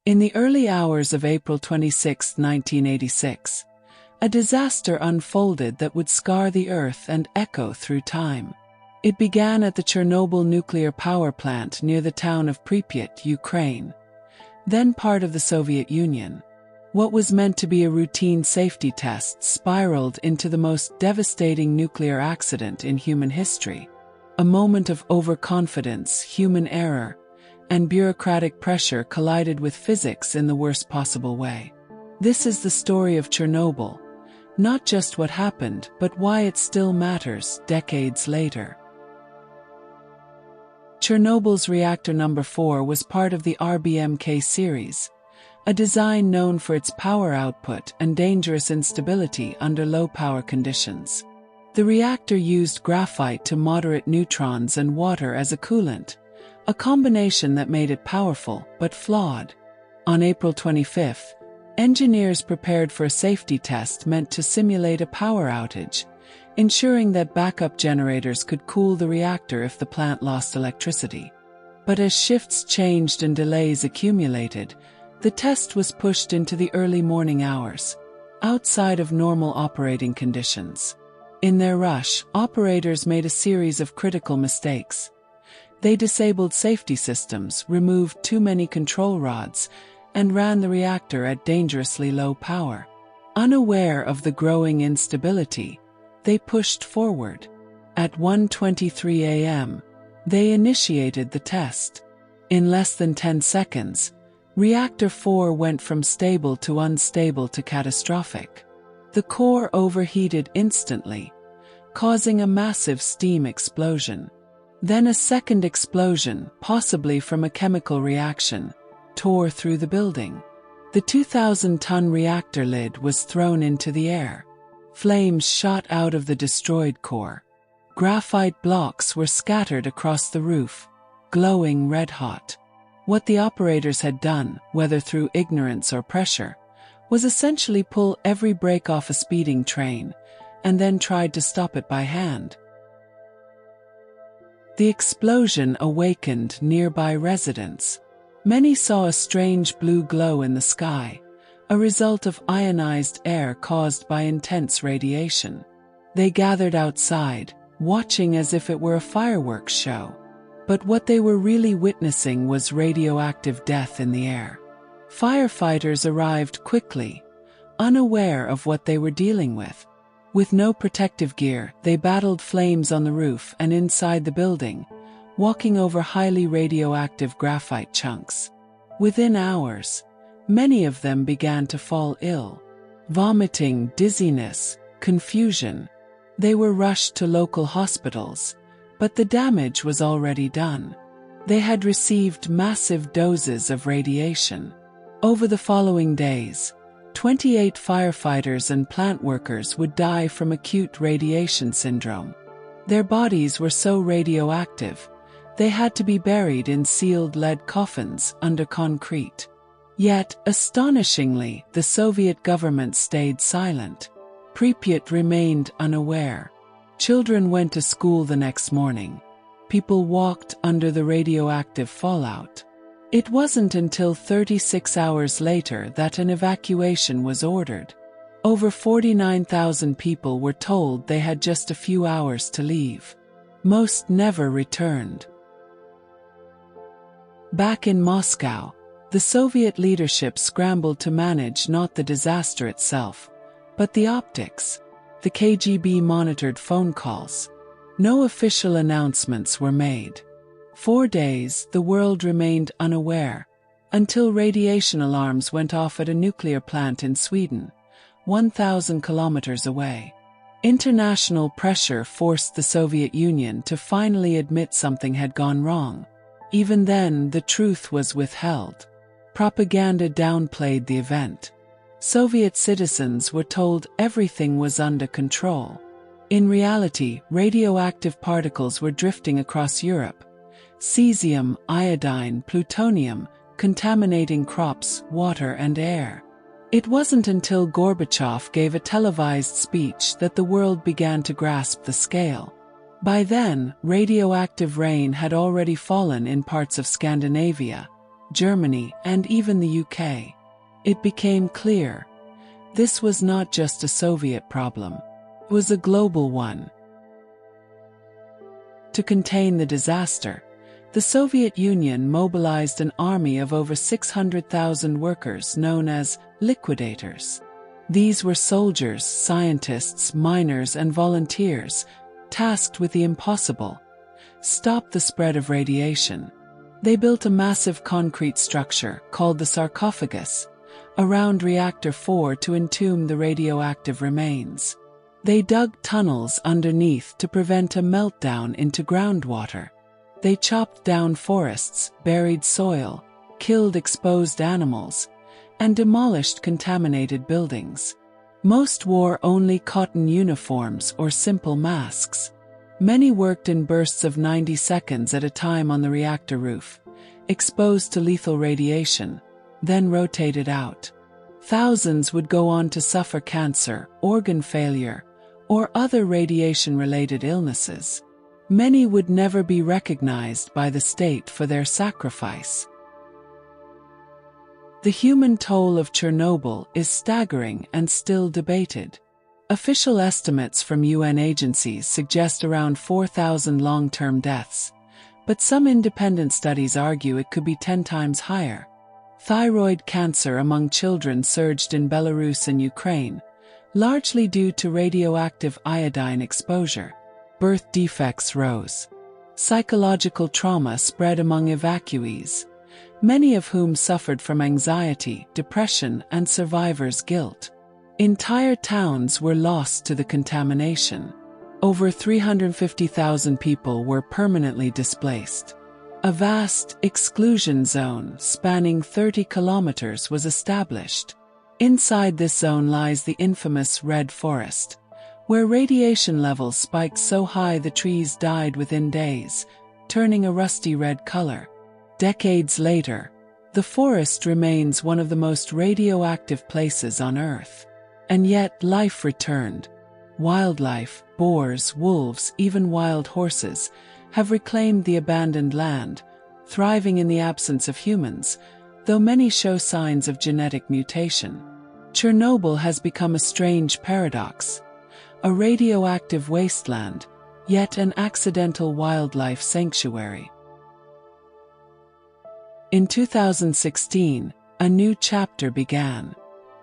In the early hours of April 26, 1986, a disaster unfolded that would scar the Earth and echo through time. It began at the Chernobyl Nuclear Power Plant near the town of Pripyat, Ukraine, then part of the Soviet Union. What was meant to be a routine safety test spiraled into the most devastating nuclear accident in human history. A moment of overconfidence, human error, and bureaucratic pressure collided with physics in the worst possible way. This is the story of Chernobyl, not just what happened, but why it still matters decades later. Chernobyl's Reactor No. 4 was part of the RBMK series, a design known for its power output and dangerous instability under low-power conditions. The reactor used graphite to moderate neutrons and water as a coolant, a combination that made it powerful but flawed. On April 25, engineers prepared for a safety test meant to simulate a power outage, ensuring that backup generators could cool the reactor if the plant lost electricity. But as shifts changed and delays accumulated, the test was pushed into the early morning hours, outside of normal operating conditions. In their rush, operators made a series of critical mistakes. They disabled safety systems, removed too many control rods, and ran the reactor at dangerously low power. Unaware of the growing instability, they pushed forward. At 1:23 a.m., they initiated the test. In less than 10 seconds, Reactor 4 went from stable to unstable to catastrophic. The core overheated instantly, causing a massive steam explosion. Then a second explosion, possibly from a chemical reaction, tore through the building. The 2,000-ton reactor lid was thrown into the air. Flames shot out of the destroyed core. Graphite blocks were scattered across the roof, glowing red-hot. What the operators had done, whether through ignorance or pressure, was essentially pull every brake off a speeding train, and then tried to stop it by hand. The explosion awakened nearby residents. Many saw a strange blue glow in the sky, a result of ionized air caused by intense radiation. They gathered outside, watching as if it were a fireworks show. But what they were really witnessing was radioactive death in the air. Firefighters arrived quickly, unaware of what they were dealing with. With no protective gear, they battled flames on the roof and inside the building, walking over highly radioactive graphite chunks. Within hours, many of them began to fall ill. Vomiting, dizziness, confusion. They were rushed to local hospitals, but the damage was already done. They had received massive doses of radiation. Over the following days, 28 firefighters and plant workers would die from acute radiation syndrome. Their bodies were so radioactive, they had to be buried in sealed lead coffins under concrete. Yet, astonishingly, the Soviet government stayed silent. Pripyat remained unaware. Children went to school the next morning. People walked under the radioactive fallout. It wasn't until 36 hours later that an evacuation was ordered. Over 49,000 people were told they had just a few hours to leave. Most never returned. Back in Moscow, the Soviet leadership scrambled to manage not the disaster itself, but the optics. The KGB monitored phone calls. No official announcements were made. 4 days, the world remained unaware, until radiation alarms went off at a nuclear plant in Sweden, 1,000 kilometers away. International pressure forced the Soviet Union to finally admit something had gone wrong. Even then, the truth was withheld. Propaganda downplayed the event. Soviet citizens were told everything was under control. In reality, radioactive particles were drifting across Europe. Cesium, iodine, plutonium, contaminating crops, water, and air. It wasn't until Gorbachev gave a televised speech that the world began to grasp the scale. By then, radioactive rain had already fallen in parts of Scandinavia, Germany, and even the UK. It became clear this was not just a Soviet problem, it was a global one. To contain the disaster, the Soviet Union mobilized an army of over 600,000 workers known as liquidators. These were soldiers, scientists, miners, and volunteers, tasked with the impossible: stop the spread of radiation. They built a massive concrete structure, called the sarcophagus, around Reactor 4 to entomb the radioactive remains. They dug tunnels underneath to prevent a meltdown into groundwater. They chopped down forests, buried soil, killed exposed animals, and demolished contaminated buildings. Most wore only cotton uniforms or simple masks. Many worked in bursts of 90 seconds at a time on the reactor roof, exposed to lethal radiation, then rotated out. Thousands would go on to suffer cancer, organ failure, or other radiation-related illnesses. Many would never be recognized by the state for their sacrifice. The human toll of Chernobyl is staggering and still debated. Official estimates from UN agencies suggest around 4,000 long-term deaths, but some independent studies argue it could be 10 times higher. Thyroid cancer among children surged in Belarus and Ukraine, largely due to radioactive iodine exposure. Birth defects rose. Psychological trauma spread among evacuees, many of whom suffered from anxiety, depression, and survivor's guilt. Entire towns were lost to the contamination. Over 350,000 people were permanently displaced. A vast exclusion zone spanning 30 kilometers was established. Inside this zone lies the infamous Red Forest, where radiation levels spiked so high the trees died within days, turning a rusty red color. Decades later, the forest remains one of the most radioactive places on Earth. And yet life returned. Wildlife, boars, wolves, even wild horses, have reclaimed the abandoned land, thriving in the absence of humans, though many show signs of genetic mutation. Chernobyl has become a strange paradox: a radioactive wasteland, yet an accidental wildlife sanctuary. In 2016, a new chapter began.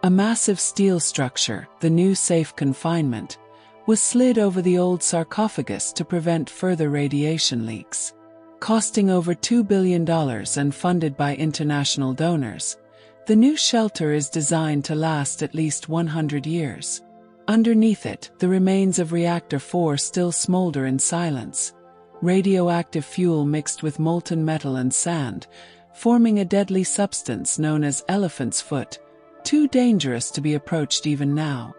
A massive steel structure, the new safe confinement, was slid over the old sarcophagus to prevent further radiation leaks. Costing over $2 billion and funded by international donors, the new shelter is designed to last at least 100 years. Underneath it, the remains of Reactor 4 still smolder in silence, radioactive fuel mixed with molten metal and sand, forming a deadly substance known as elephant's foot, too dangerous to be approached even now.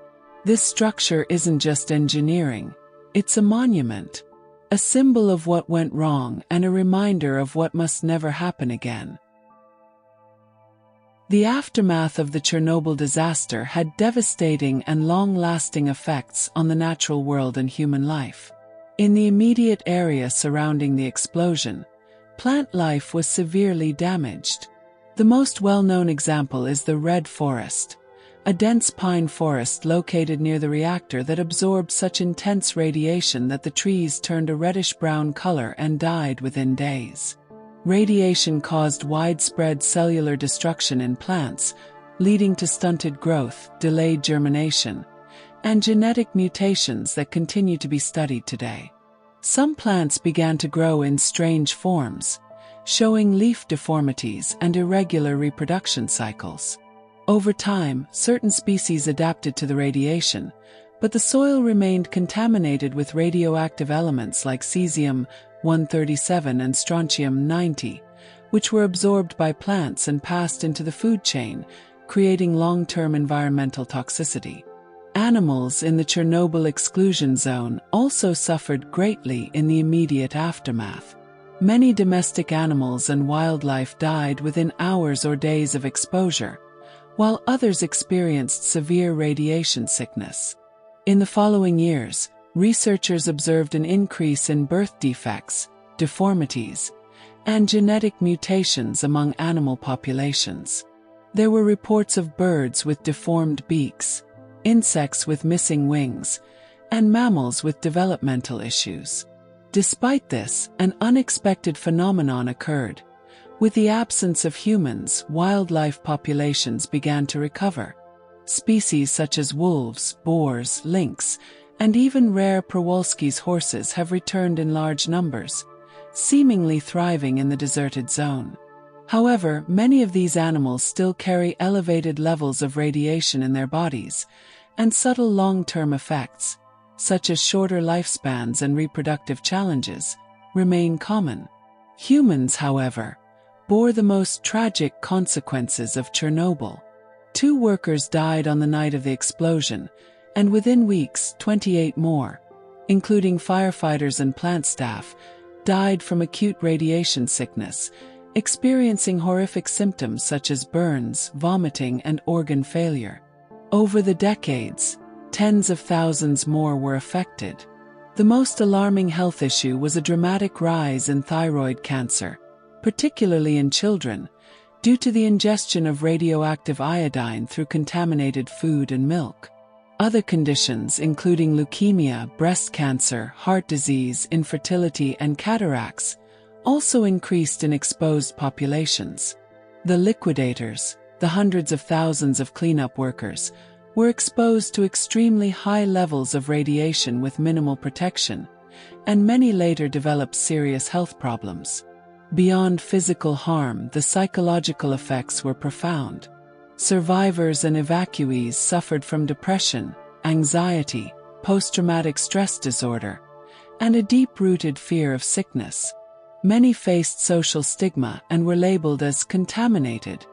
This structure isn't just engineering, it's a monument, a symbol of what went wrong and a reminder of what must never happen again. The aftermath of the Chernobyl disaster had devastating and long-lasting effects on the natural world and human life. In the immediate area surrounding the explosion, plant life was severely damaged. The most well-known example is the Red Forest, a dense pine forest located near the reactor that absorbed such intense radiation that the trees turned a reddish-brown color and died within days. Radiation caused widespread cellular destruction in plants, leading to stunted growth, delayed germination, and genetic mutations that continue to be studied today. Some plants began to grow in strange forms, showing leaf deformities and irregular reproduction cycles. Over time, certain species adapted to the radiation, but the soil remained contaminated with radioactive elements like cesium-137 and strontium-90, which were absorbed by plants and passed into the food chain, creating long-term environmental toxicity. Animals in the Chernobyl exclusion zone also suffered greatly in the immediate aftermath. Many domestic animals and wildlife died within hours or days of exposure, while others experienced severe radiation sickness. In the following years, researchers observed an increase in birth defects, deformities, and genetic mutations among animal populations. There were reports of birds with deformed beaks, insects with missing wings, and mammals with developmental issues. Despite this, an unexpected phenomenon occurred. With the absence of humans, wildlife populations began to recover. Species such as wolves, boars, lynx, and even rare Przewalski's horses have returned in large numbers, seemingly thriving in the deserted zone. However, many of these animals still carry elevated levels of radiation in their bodies, and subtle long-term effects, such as shorter lifespans and reproductive challenges, remain common. Humans, however, bore the most tragic consequences of Chernobyl. 2 workers died on the night of the explosion, and within weeks, 28 more, including firefighters and plant staff, died from acute radiation sickness, experiencing horrific symptoms such as burns, vomiting, and organ failure. Over the decades, tens of thousands more were affected. The most alarming health issue was a dramatic rise in thyroid cancer, particularly in children, due to the ingestion of radioactive iodine through contaminated food and milk. Other conditions, including leukemia, breast cancer, heart disease, infertility, and cataracts, also increased in exposed populations. The liquidators, the hundreds of thousands of cleanup workers, were exposed to extremely high levels of radiation with minimal protection, and many later developed serious health problems. Beyond physical harm, the psychological effects were profound. Survivors and evacuees suffered from depression, anxiety, post-traumatic stress disorder, and a deep-rooted fear of sickness. Many faced social stigma and were labeled as contaminated,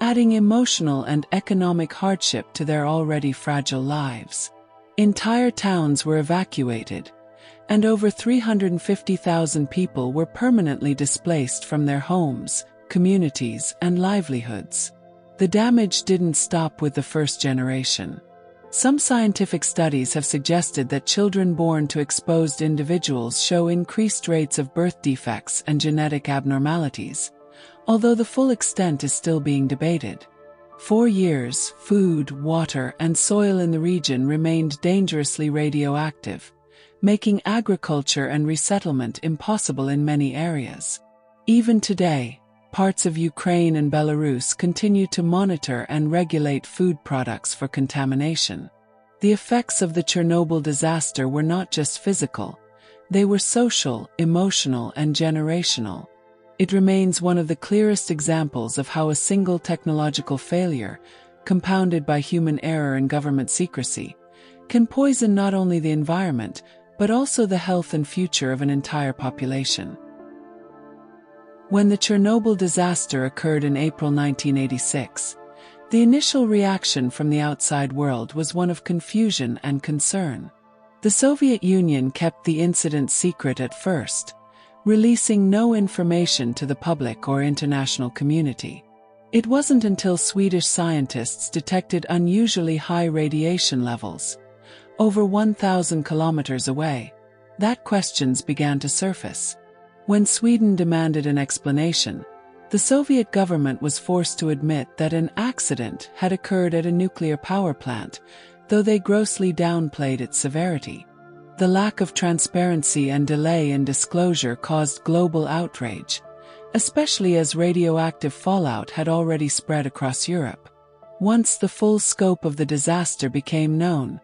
adding emotional and economic hardship to their already fragile lives. Entire towns were evacuated, and over 350,000 people were permanently displaced from their homes, communities, and livelihoods. The damage didn't stop with the first generation. Some scientific studies have suggested that children born to exposed individuals show increased rates of birth defects and genetic abnormalities, although the full extent is still being debated. For years, food, water, and soil in the region remained dangerously radioactive, making agriculture and resettlement impossible in many areas. Even today, parts of Ukraine and Belarus continue to monitor and regulate food products for contamination. The effects of the Chernobyl disaster were not just physical, they were social, emotional, and generational. It remains one of the clearest examples of how a single technological failure, compounded by human error and government secrecy, can poison not only the environment, but also the health and future of an entire population. When the Chernobyl disaster occurred in April 1986, the initial reaction from the outside world was one of confusion and concern. The Soviet Union kept the incident secret at first, releasing no information to the public or international community. It wasn't until Swedish scientists detected unusually high radiation levels, over 1,000 kilometers away, that questions began to surface. When Sweden demanded an explanation, the Soviet government was forced to admit that an accident had occurred at a nuclear power plant, though they grossly downplayed its severity. The lack of transparency and delay in disclosure caused global outrage, especially as radioactive fallout had already spread across Europe. Once the full scope of the disaster became known,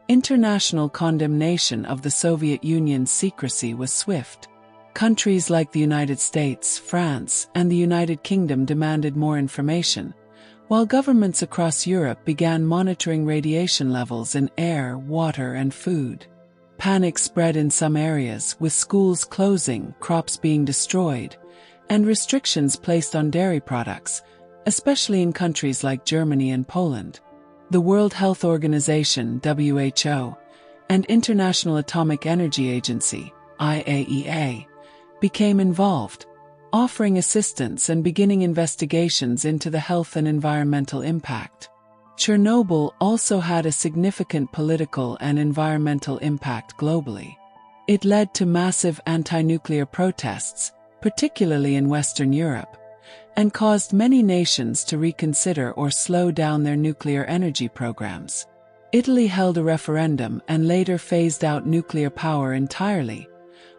international condemnation of the Soviet Union's secrecy was swift. Countries like the United States, France, and the United Kingdom demanded more information, while governments across Europe began monitoring radiation levels in air, water, and food. Panic spread in some areas, with schools closing, crops being destroyed, and restrictions placed on dairy products, especially in countries like Germany and Poland. The World Health Organization (WHO) and International Atomic Energy Agency (IAEA) became involved, offering assistance and beginning investigations into the health and environmental impact. Chernobyl also had a significant political and environmental impact globally. It led to massive anti-nuclear protests, particularly in Western Europe, and caused many nations to reconsider or slow down their nuclear energy programs. Italy held a referendum and later phased out nuclear power entirely,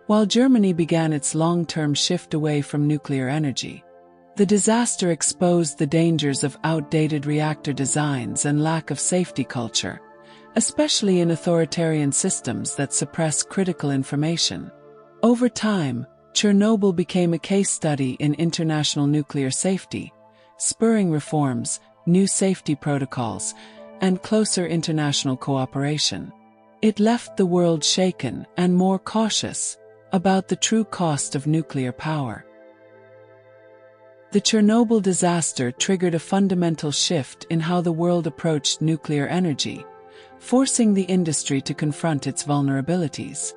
while Germany began its long-term shift away from nuclear energy. The disaster exposed the dangers of outdated reactor designs and lack of safety culture, especially in authoritarian systems that suppress critical information. Over time, Chernobyl became a case study in international nuclear safety, spurring reforms, new safety protocols, and closer international cooperation. It left the world shaken and more cautious about the true cost of nuclear power. The Chernobyl disaster triggered a fundamental shift in how the world approached nuclear energy, forcing the industry to confront its vulnerabilities.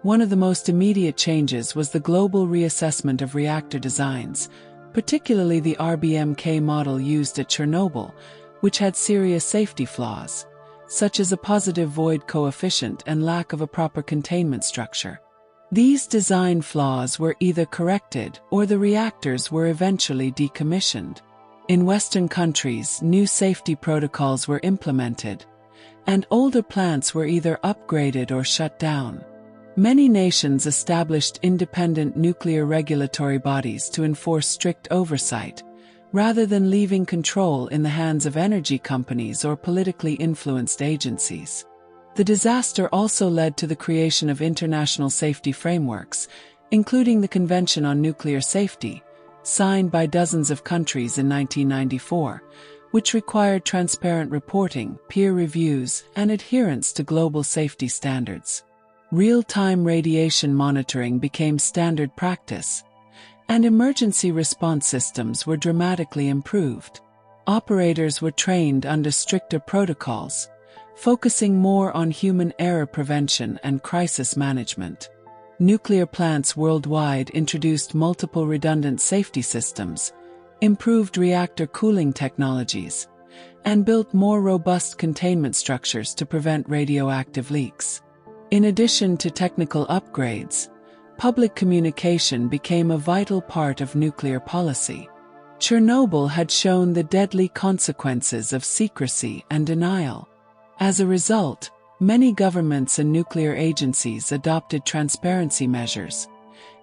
One of the most immediate changes was the global reassessment of reactor designs, particularly the RBMK model used at Chernobyl, which had serious safety flaws, such as a positive void coefficient and lack of a proper containment structure. These design flaws were either corrected or the reactors were eventually decommissioned. In Western countries, new safety protocols were implemented, and older plants were either upgraded or shut down. Many nations established independent nuclear regulatory bodies to enforce strict oversight, rather than leaving control in the hands of energy companies or politically influenced agencies. The disaster also led to the creation of international safety frameworks, including the Convention on Nuclear Safety, signed by dozens of countries in 1994, which required transparent reporting, peer reviews, and adherence to global safety standards. Real-time radiation monitoring became standard practice, and emergency response systems were dramatically improved. Operators were trained under stricter protocols, focusing more on human error prevention and crisis management. Nuclear plants worldwide introduced multiple redundant safety systems, improved reactor cooling technologies, and built more robust containment structures to prevent radioactive leaks. In addition to technical upgrades, public communication became a vital part of nuclear policy. Chernobyl had shown the deadly consequences of secrecy and denial. As a result, many governments and nuclear agencies adopted transparency measures,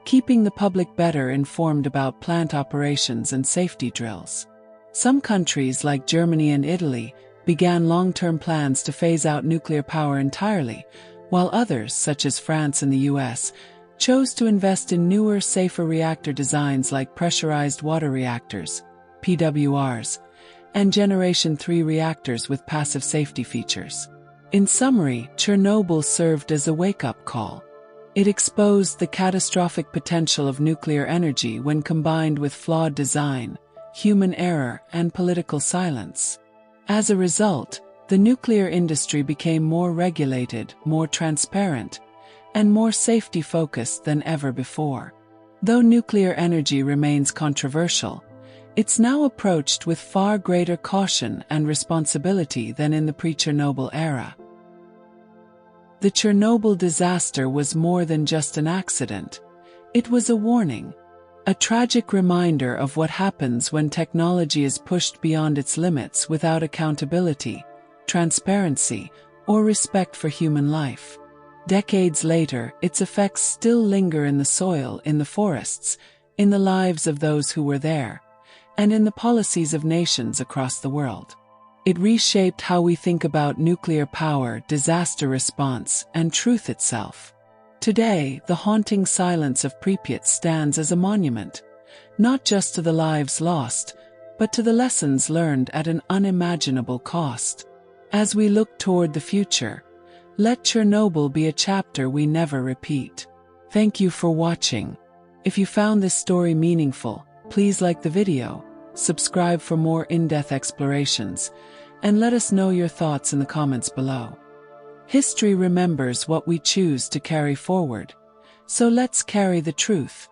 keeping the public better informed about plant operations and safety drills. Some countries like Germany and Italy began long-term plans to phase out nuclear power entirely, while others, such as France and the US, chose to invest in newer, safer reactor designs like pressurized water reactors, PWRs, and Generation 3 reactors with passive safety features. In summary, Chernobyl served as a wake-up call. It exposed the catastrophic potential of nuclear energy when combined with flawed design, human error, and political silence. As a result, the nuclear industry became more regulated, more transparent, and more safety-focused than ever before. Though nuclear energy remains controversial, it's now approached with far greater caution and responsibility than in the pre-Chernobyl era. The Chernobyl disaster was more than just an accident. It was a warning, a tragic reminder of what happens when technology is pushed beyond its limits without accountability, transparency, or respect for human life. Decades later, its effects still linger in the soil, in the forests, in the lives of those who were there, and in the policies of nations across the world. It reshaped how we think about nuclear power, disaster response, and truth itself. Today, the haunting silence of Pripyat stands as a monument, not just to the lives lost, but to the lessons learned at an unimaginable cost. As we look toward the future, let Chernobyl be a chapter we never repeat. Thank you for watching. If you found this story meaningful, please like the video, subscribe for more in-depth explorations, and let us know your thoughts in the comments below. History remembers what we choose to carry forward, so let's carry the truth,